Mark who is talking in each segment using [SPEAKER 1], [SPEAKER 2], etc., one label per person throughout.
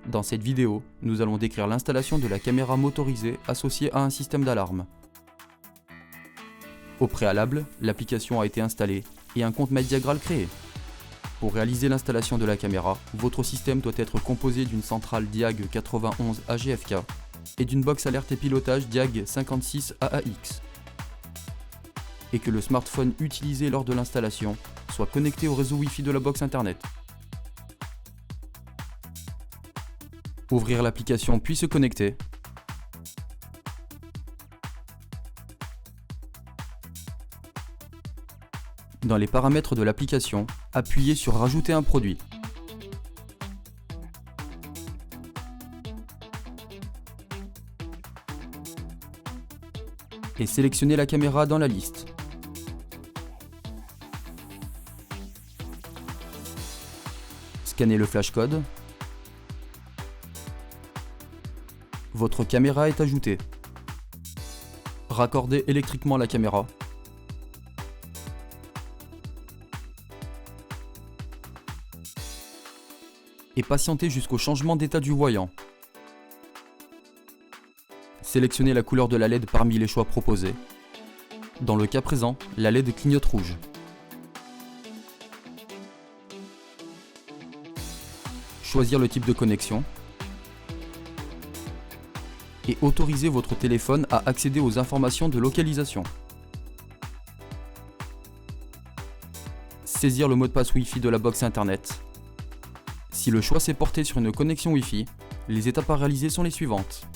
[SPEAKER 1] Dans cette vidéo, nous allons décrire l'installation de la caméra motorisée associée à un système d'alarme. Au préalable, l'application a été installée et un compte MyDiagral créé. Pour réaliser l'installation de la caméra, votre système doit être composé d'une centrale Diag 91 AGFK et d'une box alerte et pilotage Diag 56 AAX. Et que le smartphone utilisé lors de l'installation soit connecté au réseau Wi-Fi de la box internet. Ouvrir l'application puis se connecter. Dans les paramètres de l'application, appuyez sur Rajouter un produit. Et sélectionnez la caméra dans la liste. Scannez le flashcode. Votre caméra est ajoutée. Raccordez électriquement la caméra. Et patientez jusqu'au changement d'état du voyant. Sélectionnez la couleur de la LED parmi les choix proposés. Dans le cas présent, la LED clignote rouge. Choisir le type de connexion. Et autoriser votre téléphone à accéder aux informations de localisation. Saisir le mot de passe Wi-Fi de la box internet. Si le choix s'est porté sur une connexion Wi-Fi, les étapes à réaliser sont les suivantes.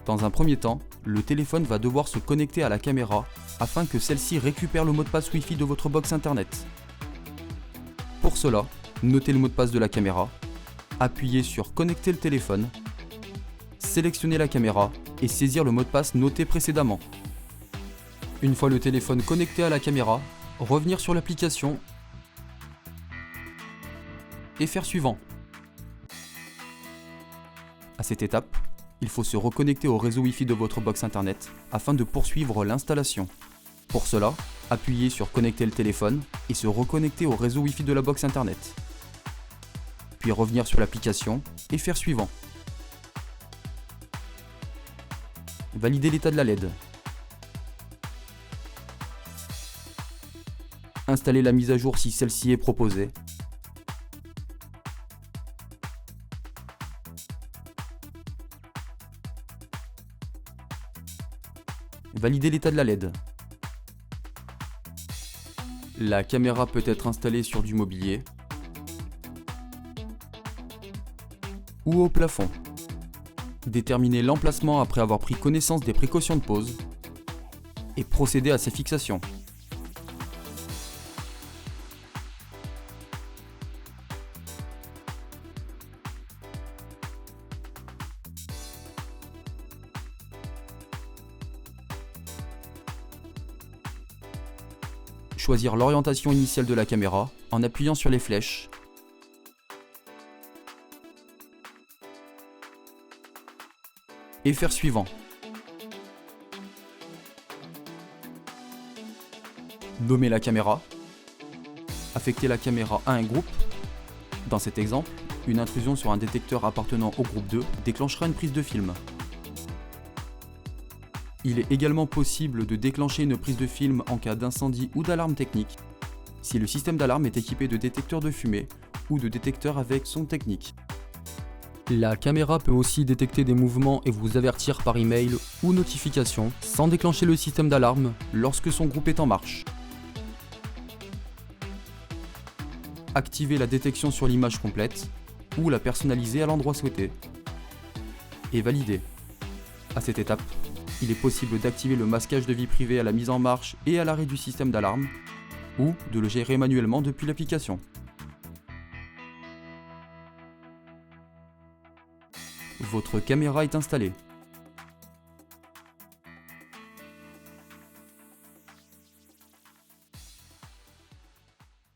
[SPEAKER 1] Dans un premier temps, le téléphone va devoir se connecter à la caméra afin que celle-ci récupère le mot de passe Wi-Fi de votre box internet. Pour cela, notez le mot de passe de la caméra, appuyez sur Connecter le téléphone, sélectionnez la caméra et saisir le mot de passe noté précédemment. Une fois le téléphone connecté à la caméra, revenir sur l'application et faire suivant. À cette étape, il faut se reconnecter au réseau Wi-Fi de votre box internet afin de poursuivre l'installation. Pour cela, appuyez sur Connecter le téléphone et se reconnecter au réseau Wi-Fi de la box internet. Puis revenir sur l'application et faire suivant. Valider l'état de la LED. Installer la mise à jour si celle-ci est proposée. Valider l'état de la LED. La caméra peut être installée sur du mobilier ou au plafond. Déterminer l'emplacement après avoir pris connaissance des précautions de pose et procéder à ses fixations. Choisir l'orientation initiale de la caméra en appuyant sur les flèches. Et faire suivant. Nommer la caméra. Affecter la caméra à un groupe. Dans cet exemple, une intrusion sur un détecteur appartenant au groupe 2 déclenchera une prise de film. Il est également possible de déclencher une prise de film en cas d'incendie ou d'alarme technique, si le système d'alarme est équipé de détecteurs de fumée ou de détecteurs avec son technique. La caméra peut aussi détecter des mouvements et vous avertir par email ou notification sans déclencher le système d'alarme lorsque son groupe est en marche. Activer la détection sur l'image complète ou la personnaliser à l'endroit souhaité. Et valider. À cette étape, il est possible d'activer le masquage de vie privée à la mise en marche et à l'arrêt du système d'alarme, ou de le gérer manuellement depuis l'application. Votre caméra est installée.